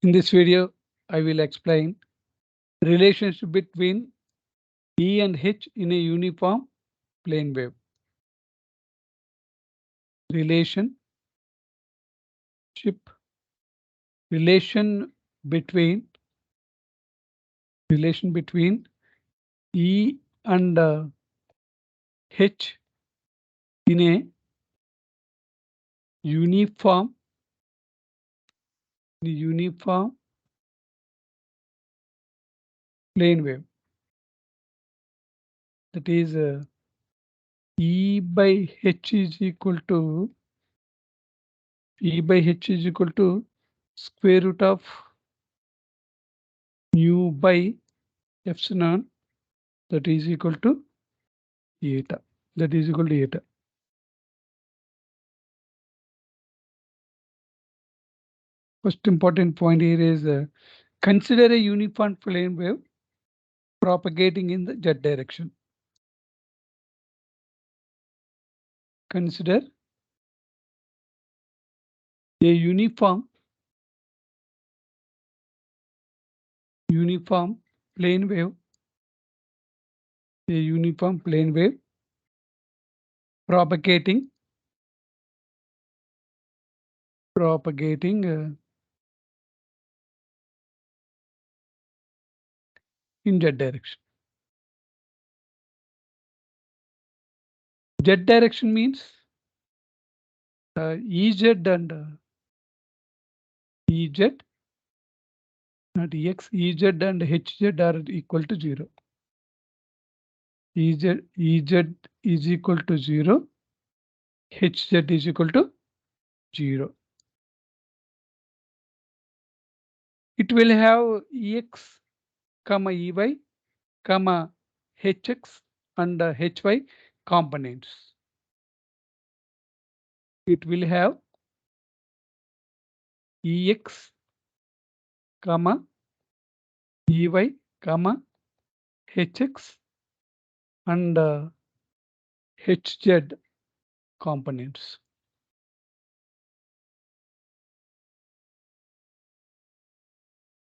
In this video, I will explain relationship between E and H in a uniform plane wave. Relationship relation between relation between E and H in a uniform plane wave. That is E by H is equal to square root of mu by epsilon, that is equal to eta. First important point here is consider a uniform plane wave propagating in the z direction. Consider a uniform plane wave, propagating in z direction. Z direction means Ez and Ez, not Ex, Ez and Hz are equal to 0. Ez is equal to 0, Hz is equal to 0. It will have Ex, Ey, Hx and Hy components. It will have Ex, Ey, Hx and Hz components.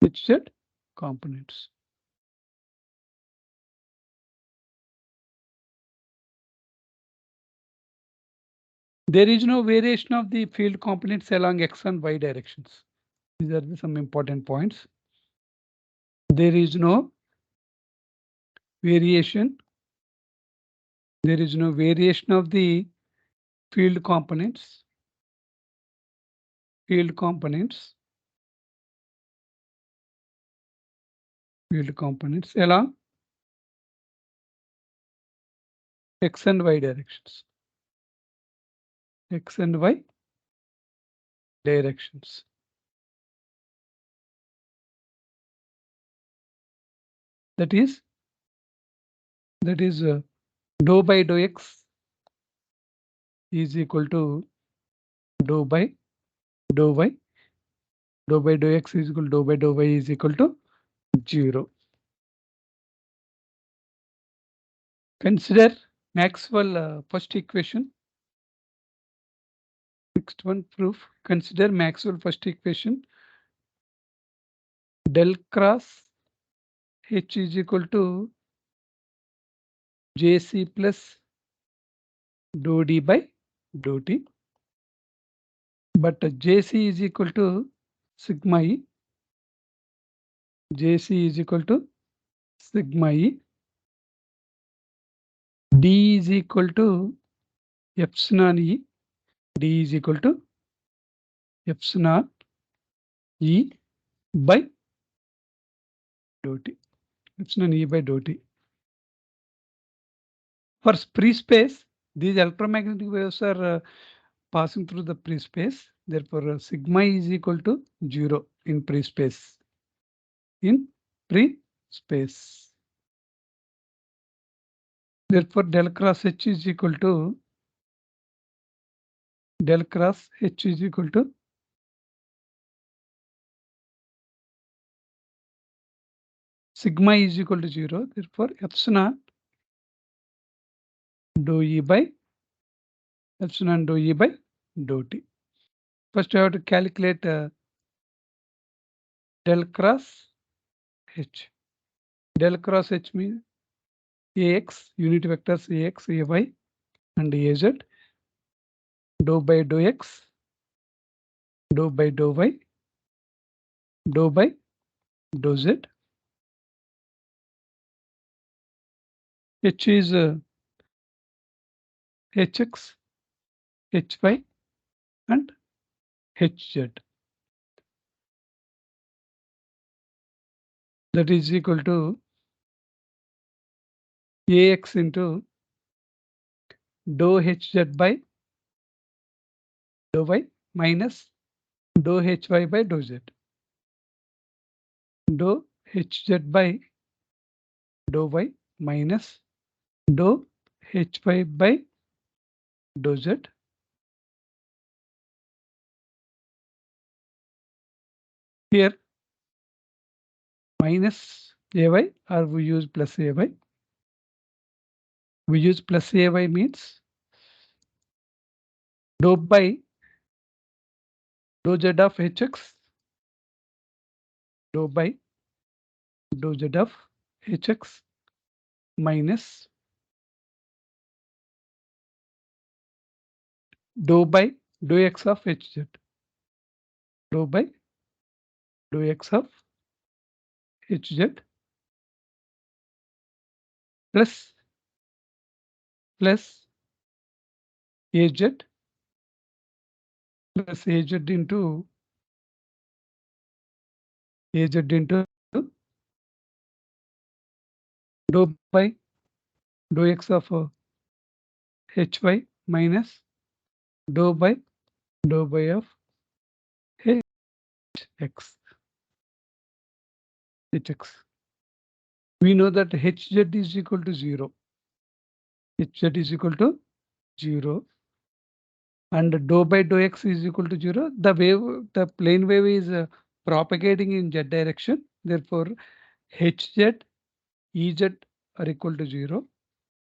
Hz components. There is no variation of the field components along x and y directions. These are some important points. There is no variation. There is no variation of the field components. Along x and y directions. X and y directions. That is dou by dou x is equal to dou by dou y. Dou by dou x is equal to dou by dou y is equal to 0. Consider Maxwell first equation. Next one proof. Consider Maxwell first equation. Del cross H is equal to Jc plus dou d by dou t. But Jc is equal to sigma E. Jc is equal to sigma E. D is equal to epsilon E. D is equal to epsilon E by dou t. Epsilon E by dou t. For free space, these electromagnetic waves are passing through the free space. Therefore, sigma is equal to 0 in free space. Therefore, del cross H is equal to sigma is equal to 0. Therefore, epsilon dou E by dou t. First, I have to calculate del cross H. Del cross H means Ax, unit vectors Ax, Ay and Az, dou by dou x, dou by dou y, dou by dou z. H is Hx, Hy and Hz. That is equal to Ax into dou Hz by dou y minus dou Hy by dou z. Dou Hz by dou y minus dou Hy by dou z. Here minus Ay or we use plus Ay. We use plus Ay means dou by dou z of Hx, dou by dou z of Hx minus dou by dou x of Hz, dou by dou x of Hz plus Az plus Az into dou by dou x of Hy minus dou by of Hx. We know that Hz is equal to 0. Hz is equal to 0 and dou by dou x is equal to 0. The plane wave is propagating in z direction. Therefore, Hz, Ez are equal to 0.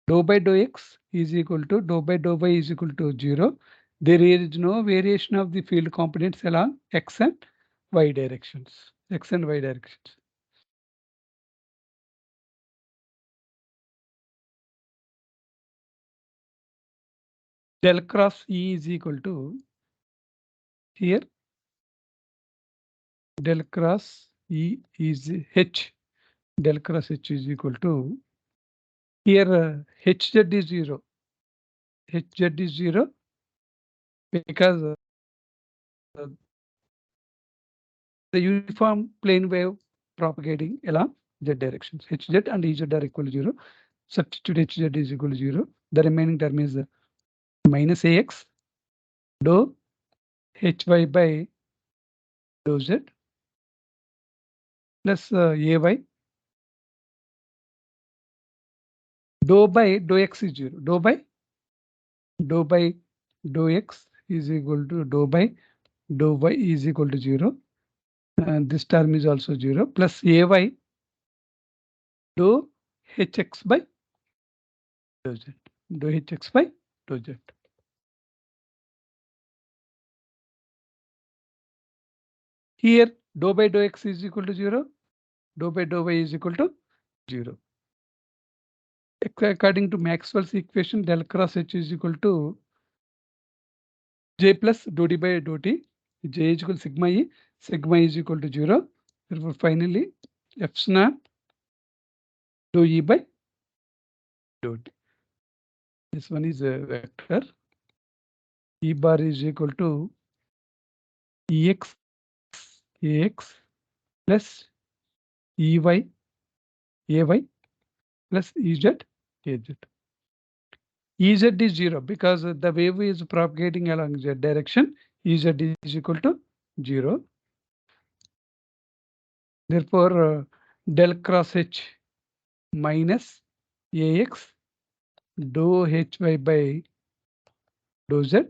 Dou by dou x is equal to dou by dou y is equal to 0. There is no variation of the field components along x and y directions. Del cross E is equal to here del cross E is H. Del cross H is equal to here Hz is 0. Hz is 0 because the uniform plane wave propagating along z directions. Hz and Ez are equal to 0. Substitute Hz is equal to 0. The remaining term is minus Ax dou Hy by dou z plus Ay dou by dou x is 0. Dou by dou x is equal to dou by dou y is equal to 0. And this term is also 0 plus Ay dou Hx by dou z. Dou Hx by dou z. Here dou by dou x is equal to 0. Dou by dou y is equal to 0. According to Maxwell's equation, del cross H is equal to J plus dou d by dou t. J is equal to sigma E. Sigma is equal to 0. Therefore, finally, F naught dou E by dou t. This one is a vector. E bar is equal to Ex Ax plus Ey Ay plus Ez Az. Ez is 0 because the wave is propagating along z direction. Ez is equal to 0. Therefore, del cross H minus Ax dou Hy by dou z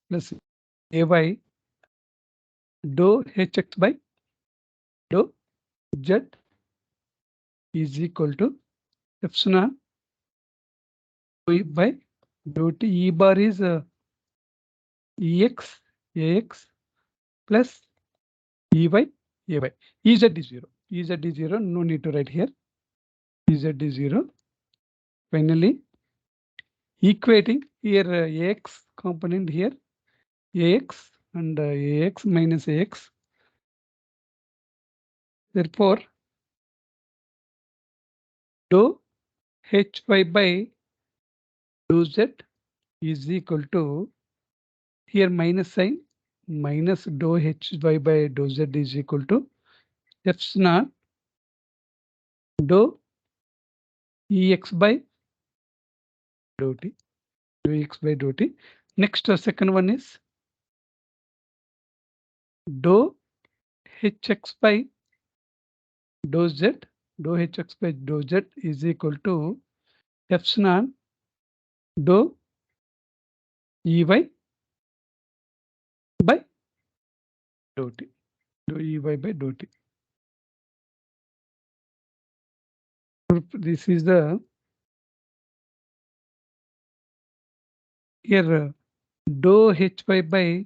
plus Ay dou Hx by dou z is equal to epsilon E by dou t. E bar is Ex Ax plus Ey, Ay. Ez is 0. Ez is 0. No need to write here. Ez is 0. Finally, equating here ax component here ax and ax minus ax. Therefore, dou hy by dou z is equal to here minus sign minus dou hy by dou z is equal to epsilon dou ex by dou t. Dou x by dou t. Next, second one is dou hx by dou z. Dou hx by dou z is equal to epsilon dou ey by dou t. Dou ey by dou t. This is the here dou hy by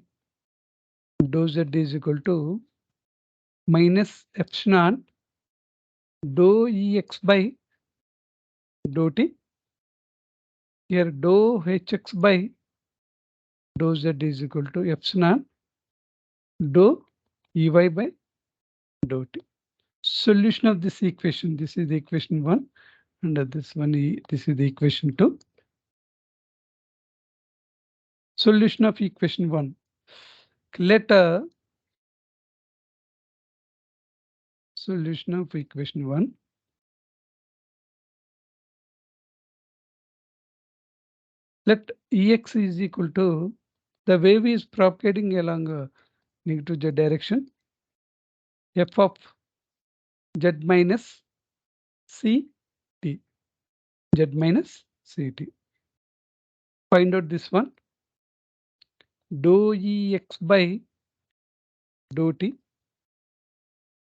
dou z is equal to minus epsilon dou ex by dou t. Here dou hx by dou z is equal to epsilon dou ey by dou t. Solution of this equation. This is the equation 1, and this one this is the equation 2. Solution of equation 1. Let solution of equation 1. Let Ex is equal to the wave is propagating along negative z direction. F of z minus c t. Z minus ct. Find out this one. Dou Ex by dou t.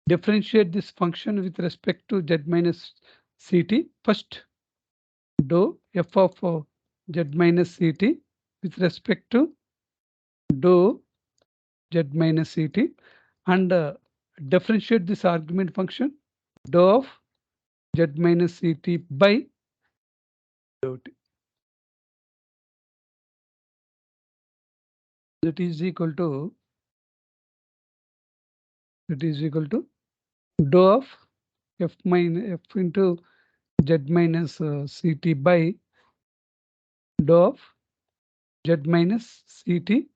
Differentiate this function with respect to z minus ct. First, dou f of z minus ct with respect to dou z minus ct, and differentiate this argument function dou of z minus ct by dou t. That is equal to dou of f into z minus ct by dou of z minus ct.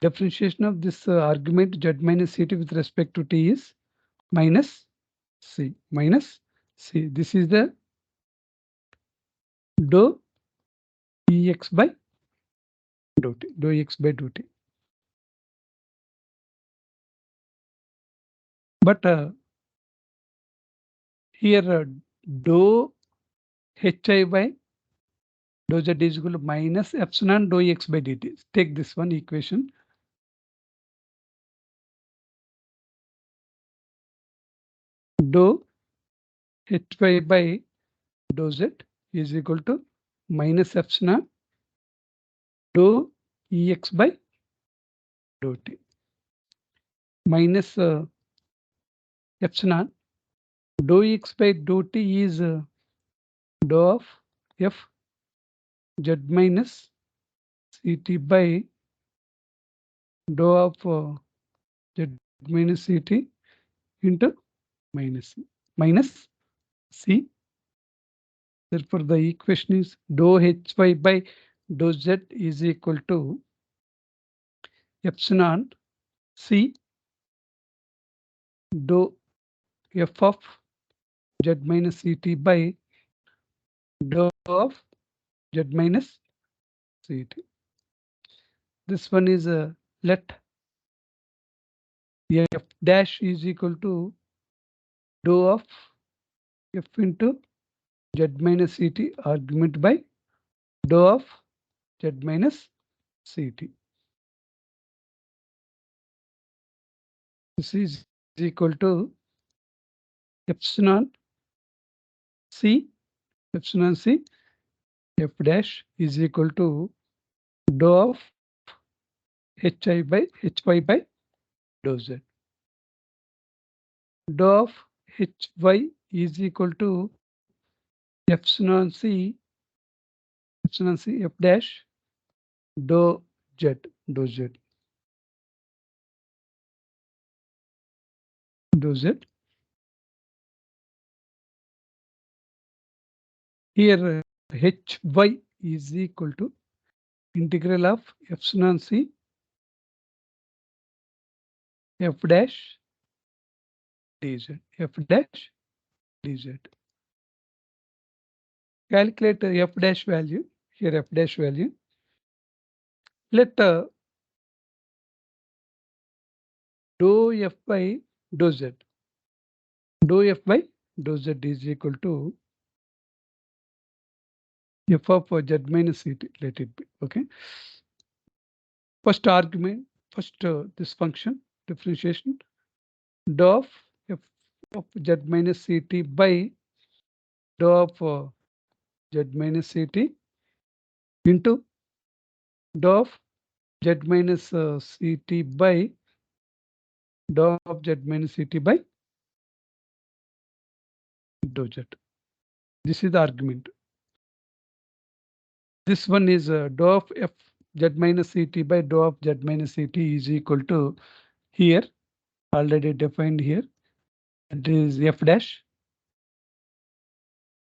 Differentiation of this argument z minus ct with respect to t is minus c. This is the dou ex by dou t. Dou ex by dou t. But here dou hi by dou z is equal to minus epsilon dou x by dt. Take this one equation. Dou hy by dou z is equal to minus epsilon dou ex by dou t minus epsilon dou x by dou t is dou of f z minus ct by dou of z minus ct into minus c. Therefore, the equation is dou hy by dou z is equal to epsilon c dou f of z minus ct by dou of z minus ct. This one is let f dash is equal to dou of f into z minus ct argument by dou of z minus ct. This is equal to epsilon c f dash is equal to dou of hy by dou z. dou of hy is equal to epsilon c f dash dou z dou z. Here hy is equal to integral of epsilon c f dash dz f dash dz. Calculate f dash value. Here f dash value. Let dou f by dou z. Dou f by dou z is equal to f of z minus ct. Let it be. Okay. First argument, this function differentiation dou of f of z minus ct by dou of z minus ct into dou of z minus ct by dou of z minus ct by dou z. This is the argument. This one is dou of f z minus ct by dou of z minus ct is equal to here already defined here. It is f dash.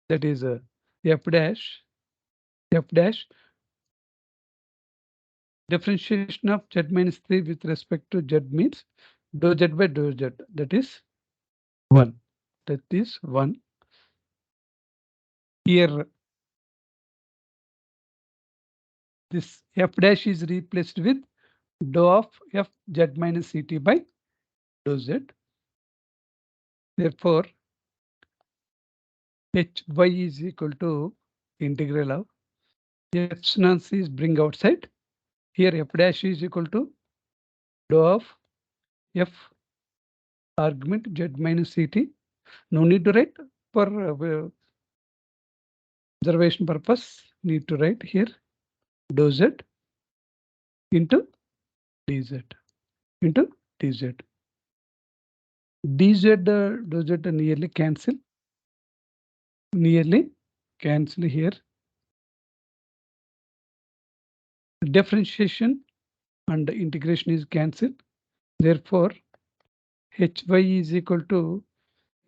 That is f dash differentiation of z minus 3 with respect to z means dou z by dou z. That is 1. That is 1. Here this f dash is replaced with dou of f z minus ct by dou z. Therefore, hy is equal to integral of epsilon c is bring outside. Here f dash is equal to dou of f argument z minus ct. No need to write for observation purpose. Need to write here dou z into dz into dz. dz dou z nearly cancel. Nearly cancel here. Differentiation and integration is cancelled. Therefore, hy is equal to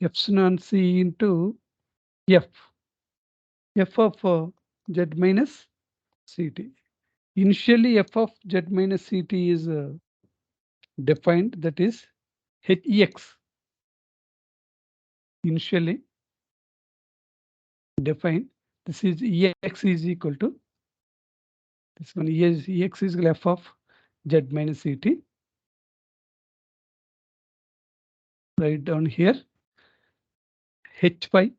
epsilon c into f of z minus ct. Initially, f of z minus ct is defined, that is hex. Initially defined, this is ex is equal to this one. Ex is f of z minus ct. Write down here hy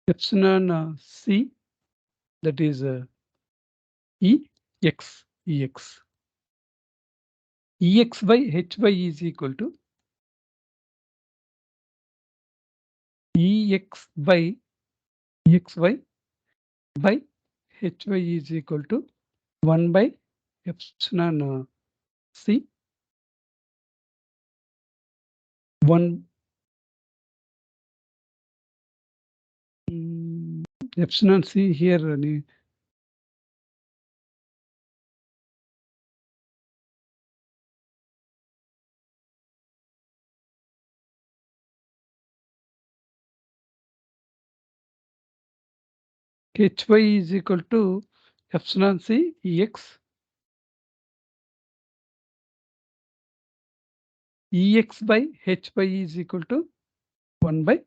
epsilon c, that is ex by hy is equal to ex by xy by hy is equal to 1 by epsilon c 1 epsilon c here hy is equal to epsilon c ex by hy is equal to 1 by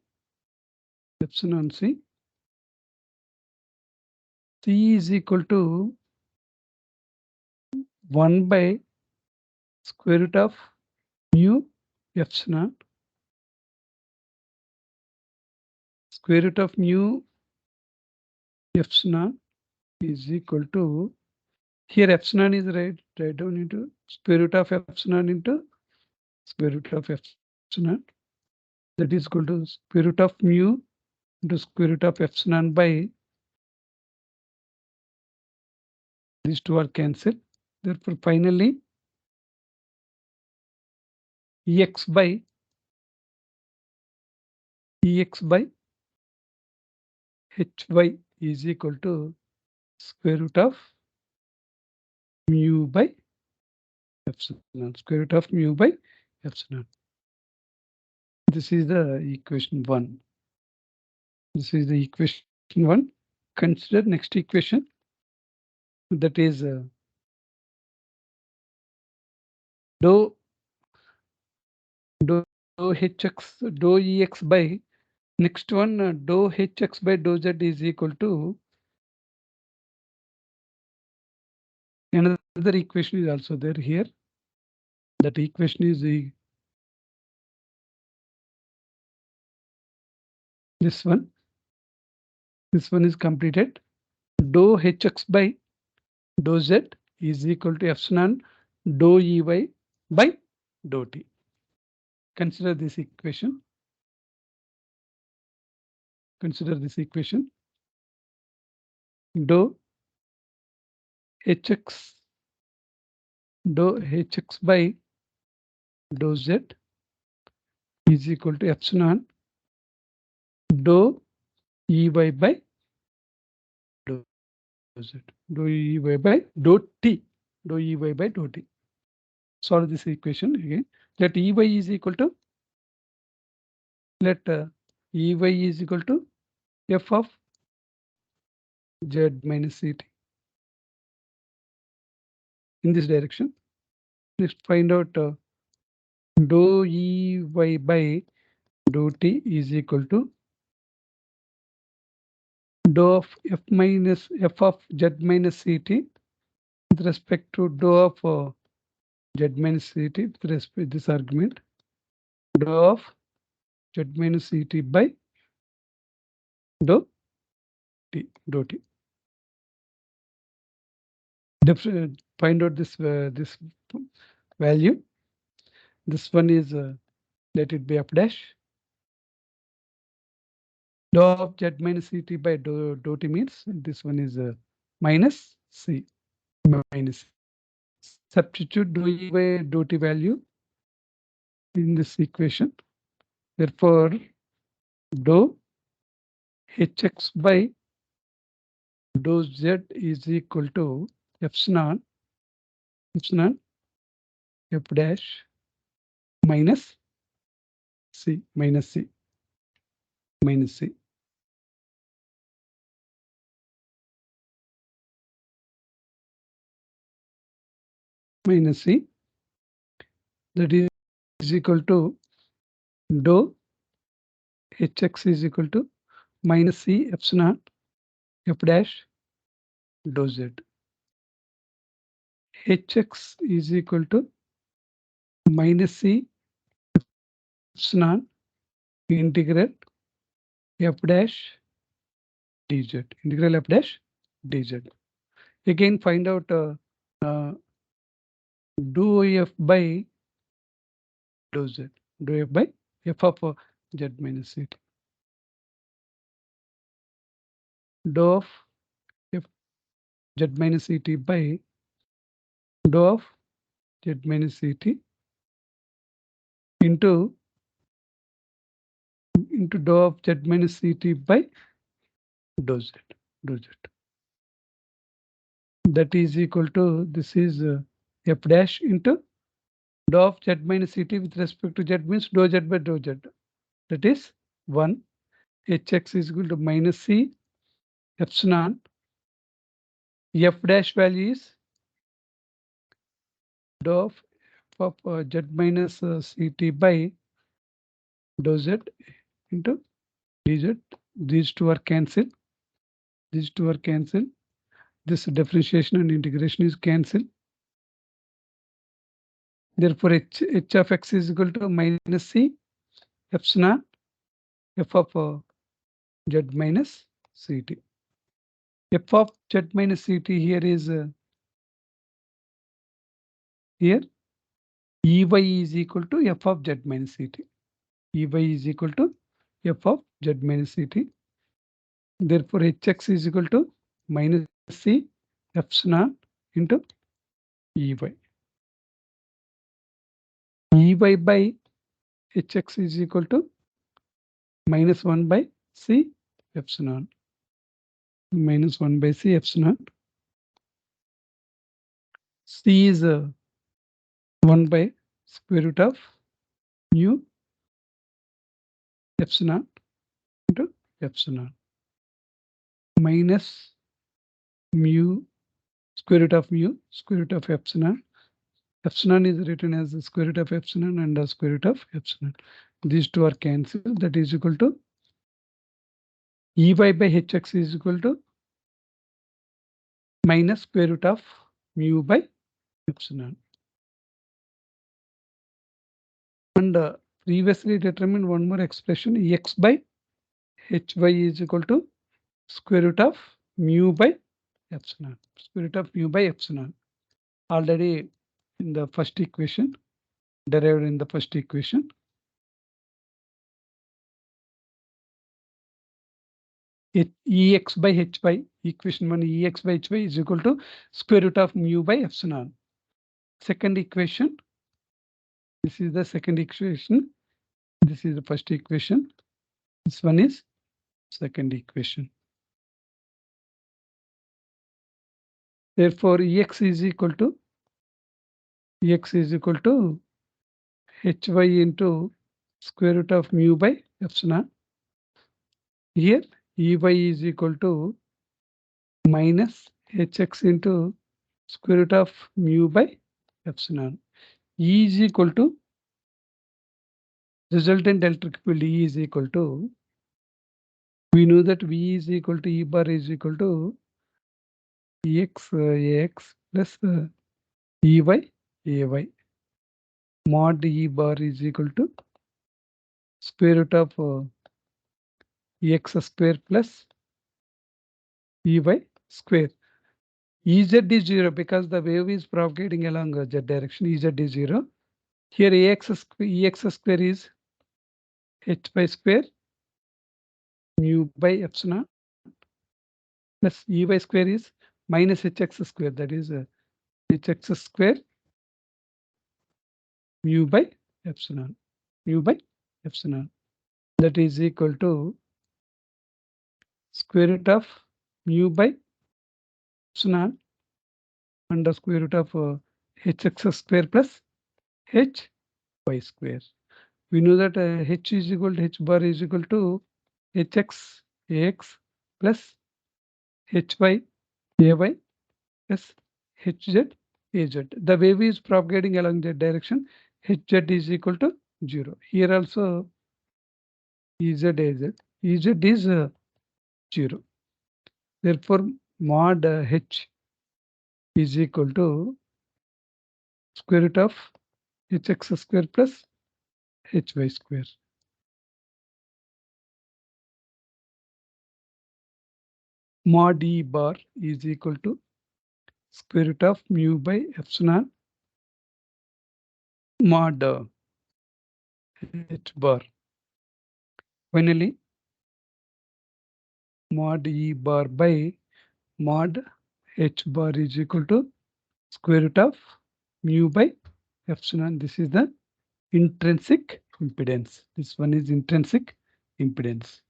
epsilon c. C is equal to 1 by square root of mu epsilon square root of mu epsilon is equal to, here epsilon is right down into square root of epsilon into square root of epsilon, that is equal to square root of mu into square root of epsilon by, these two are cancelled. Therefore, finally ex by Ex by Hy is equal to square root of mu by epsilon, square root of mu by epsilon. This is the equation 1. This is the equation 1. Consider next equation, that is dou hx dou ex by, next one dou hx by dou z is equal to, another equation is also there here. That equation is this one. This one is completed. Dou hx by dou z is equal to epsilon dou ey by dou t. Consider this equation. Consider this equation. Dou hx by dou z is equal to epsilon dou ey by dou z, dou ey by dou t, dou ey by dou t. Solve this equation again. Let ey is equal to, let ey is equal to f of z minus ct in this direction. Let's find out dou ey by dou t is equal to dou of f of z minus ct with respect to dou of z minus ct with respect to this argument, dou of z minus ct by dou t, dou t. Find out this this value. This one is let it be f dash. Dou of z minus ct by dou t means this one is minus c, minus. Substitute dou e by dou t value in this equation. Therefore, dou hx by dou z is equal to epsilon f dash minus c, minus c, minus c. Minus c, that is equal to dou hx is equal to minus c epsilon f dash dou z. Hx is equal to minus c epsilon integral f dash dz, integral f dash dz. Again, find out dou f by dou z, dou f by f of z minus ct. Dou of f z minus ct by dou of z minus ct into dou of z minus ct by dou z, dou z. That is equal to, this is f dash into dou of z minus ct with respect to z means dou z by dou z. That is 1. Hx is equal to minus c epsilon. F dash value is dou of z minus ct by dou z into dz. These two are cancelled. These two are cancelled. This differentiation and integration is cancelled. Therefore, h of x is equal to minus c epsilon f of z minus ct. F of z minus ct here is here ey is equal to f of z minus ct. Ey is equal to f of z minus ct. Therefore, hx is equal to minus c epsilon into ey. Ey by hx is equal to minus 1 by C epsilon. Minus 1 by C epsilon. C is 1 by square root of mu epsilon into epsilon minus mu square root of mu square root of epsilon. Epsilon is written as the square root of epsilon and the square root of epsilon. These two are cancelled. That is equal to Ey by hx is equal to minus square root of mu by epsilon. And previously determined one more expression, x by hy is equal to square root of mu by epsilon. Square root of mu by epsilon. Already in the first equation, derived in the first equation. Ex by hy, equation 1, ex by hy is equal to square root of mu by epsilon. Second equation, this is the second equation. This is the first equation. This one is second equation. Therefore, ex is equal to hy into square root of mu by epsilon. Here, ey is equal to minus hx into square root of mu by epsilon. E is equal to resultant electric field E is equal to, we know that V is equal to E bar is equal to Ex Ax plus Ey Ay. Mod E bar is equal to square root of Ex square plus Ey square. Ez is 0 because the wave is propagating along z direction. Ez is 0. Here Ex square is hy square mu by epsilon plus Ey square is minus hx square, that is hx square mu by epsilon. That is equal to square root of mu by epsilon under square root of hx square plus hy square. We know that h is equal to h bar is equal to hx ax plus hy ay plus hz az. The wave is propagating along that direction. Hz is equal to 0. Here also ez az. Ez is 0. Therefore, mod h is equal to square root of hx square plus hy square. Mod E bar is equal to square root of mu by epsilon mod h bar. Finally, mod E bar by mod h bar is equal to square root of mu by epsilon. This is the intrinsic impedance. This one is intrinsic impedance.